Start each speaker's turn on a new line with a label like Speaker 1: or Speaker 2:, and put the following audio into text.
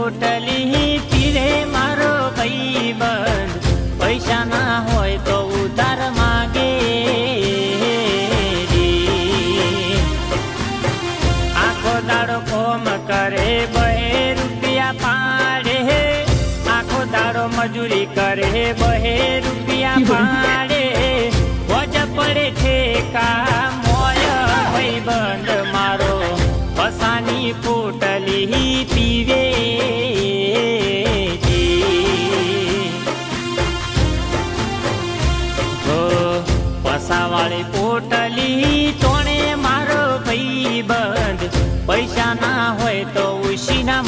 Speaker 1: પોટલી પીરે મારો ભાઈબંધ, પૈસા ના હોય તો ઉધાર માગે રે। આખો દાડો કોમ કરે 2 રૂપિયા પાડે, આખો દાડો મજૂરી કરે 2 રૂપિયા પાડે, વજ પડે ઠેકા મોય ભાઈબંધ મારો પસાની પોટલી પીવે પસાવાળી પોટલી તોણે મારો ભાઈબંધ, પૈસા ના હોય તો ઉશીના